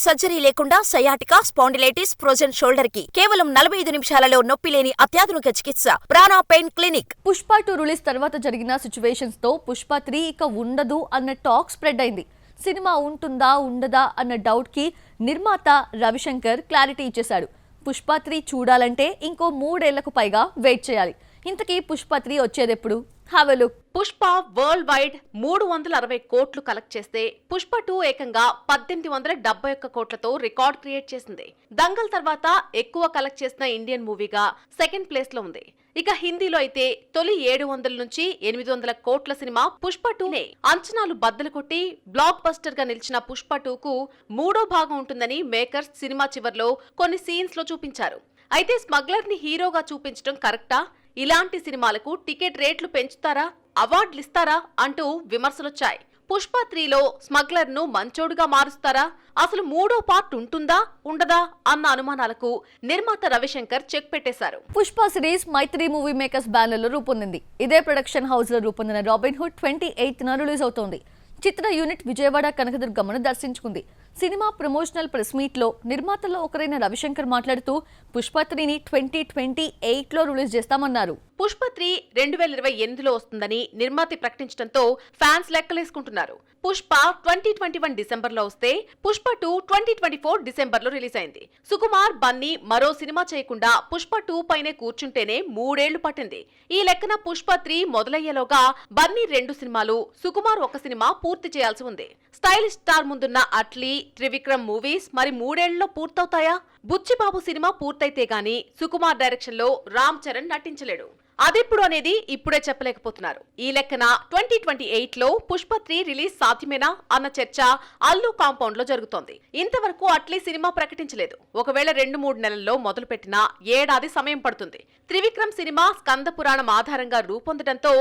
Surgery లేకుండా sciatica, spondylitis, frozen shoulder కి కేవలం 45 నిమిషాలలో నొప్పి లేని అత్యాధునిక చికిత్స ప్రాణ పెయిన్ క్లినిక్. పుష్ప 2 రిలీజ్ తర్వాత జరిగిన సిచ్యువేషన్స్ తో పుష్ప 3 ఇక ఉండదు అన్న టాక్ స్ప్రెడ్ అయింది. సినిమా ఉంటుందా ఉండదా అన్న డౌట్ కి నిర్మాత రవిశంకర్ క్లారిటీ ఇచ్చేశాడు. పుష్ప 3 చూడాలంటే ఇంకో 3 ఏళ్లకు పైగా వెయిట్ చేయాలి. ఇంతకీ పుష్ప 3 వచ్చేదెప్పుడు? Have a look. Pushpa world wide 360 కోట్లు కలెక్ట్ చేస్తే పుష్ప 2 ఏకంగా 1871 కోట్లతో రికార్డ్ క్రియేట్ చేసింది. దంగల్ తర్వాత ఎక్కువ కలెక్ట్ చేసిన ఇండియన్ మూవీగా సెకండ్ ప్లేస్ లో ఉంది. ఇక హిందీలో అయితే తొలి 700 నుంచి 800 కోట్ల సినిమా పుష్ప 2నే. అంచనాలు బద్దలు కొట్టి బ్లాక్ బస్టర్ గా నిలిచిన పుష్ప 2కు మూడో భాగం ఉంటుందని మేకర్స్ సినిమా చివర్లో కొన్ని సీన్స్ లో చూపించారు. అయితే స్మగ్లర్ ని హీరోగా చూపించడం కరెక్టా? ఇలాంటి సినిమాలకు టికెట్ రేట్లు పెంచుతారా, అవార్డులు ఇస్తారా అంటూ విమర్శలొచ్చాయి. పుష్ప 3లో స్మగ్లర్ ను మంచోడుగా మారుస్తారా, అసలు మూడో పార్ట్ ఉంటుందా ఉండదా అన్న అనుమానాలకు నిర్మాత రవిశంకర్ చెక్ పెట్టేశారు. పుష్ప సిరీస్ మైత్రి మూవీ మేకర్స్ బ్యానర్ లో రూపొందింది. ఇదే ప్రొడక్షన్ హౌస్ లో రూపొందిన రాబిన్ హుడ్ 28న రిలీజ్ అవుతోంది. చిత్ర యూనిట్ విజయవాడ కనకదుర్గమ్మను దర్శించుకుంది. సినిమా ప్రమోషనల్ ప్రెస్ మీట్ లో నిర్మాతల్లో ఒకరైన రవిశంకర్ మాట్లాడుతూ పుష్ప 3ని 2028లో రిలీజ్ చేస్తామన్నారు. పుష్ప 3 2028లో వస్తుందని నిర్మాత ప్రకటించడంతో ఫ్యాన్స్ లెక్కలేసుకుంటున్నారు. పుష్ప 2021 డిసెంబర్లో వస్తే పుష్ప 2 2024 డిసెంబర్లో రిలీజ్ అయింది. సుకుమార్, బన్నీ మరో సినిమా చేయకుండా పుష్ప 2 పైనే కూర్చుంటేనే 3 ఏళ్లు పట్టింది. ఈ లెక్కన పుష్ప 3 మొదలయ్యేలోగా బన్నీ 2 సినిమాలు, సుకుమార్ 1 సినిమా పూర్తి చేయాల్సి ఉంది. స్టైలిష్ స్టార్ ముందున్న అట్లీ, త్రివిక్రమ్ మూవీస్ మరి 3 ఏళ్లలో పూర్తవుతాయా? బుచ్చిబాబు సినిమా పూర్తయితే గానీ సుకుమార్ డైరెక్షన్ లో రామ్ చరణ్ నటించలేడు. అదెప్పుడు అనేది ఇప్పుడే చెప్పలేకపోతున్నారు. ఈ లెక్కన 2028లో పుష్ప 3 రిలీజ్ సాధ్యమేనా అన్న చర్చ అల్లు కాంపౌండ్ లో జరుగుతోంది. ఇంతవరకు అట్లీ సినిమా ప్రకటించలేదు. ఒకవేళ 2-3 నెలల్లో మొదలు పెట్టినా ఏడాది సమయం పడుతుంది. త్రివిక్రమ్ సినిమా స్కంద పురాణం ఆధారంగా రూపొందడంతో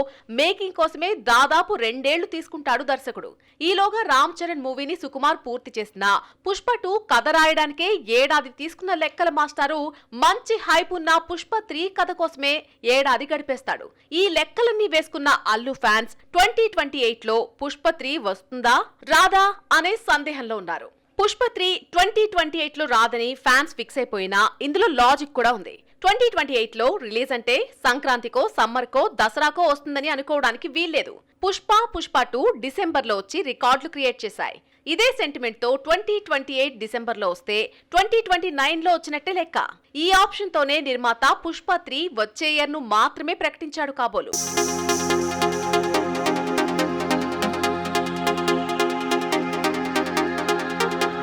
మేకింగ్ కోసమే దాదాపు 2 ఏళ్లు తీసుకుంటాడు దర్శకుడు. ఈలోగా రామ్ చరణ్ మూవీని సుకుమార్ పూర్తి చేసిన పుష్ప 2 కథ రాయడానికే ఏడాది తీసుకున్న లెక్కల మాస్టారు మంచి హైప్ ఉన్న పుష్ప 3 కథ కోసమే ఏడాది గడిపేస్తాడు. ఈ లెక్కలన్నీ వేసుకున్న అల్లు ఫ్యాన్స్ 2028లో పుష్ప 3 వస్తుందా రాదా అనే సందేహంలో ఉన్నారు. పుష్ప 3 2028లో రాదని ఫ్యాన్స్ ఫిక్స్ అయిపోయినా ఇందులో లాజిక్ కూడా ఉంది. 2028లో రిలీజ్ అంటే సంక్రాంతికో, సమ్మర్కో, దసరాకో వస్తుందని అనుకోవడానికి వీల్లేదు. పుష్ప 2 డిసెంబర్లో వచ్చి రికార్డులు క్రియేట్ చేశాయి. ఇదే సెంటిమెంట్ తో 2028 డిసెంబర్లో వస్తే 2029లో వచ్చినట్టే లెక్క. ఈ ఆప్షన్ తోనే నిర్మాత పుష్ప 3 వచ్చే ఇయర్ ను మాత్రమే ప్రకటించాడు కాబోలు.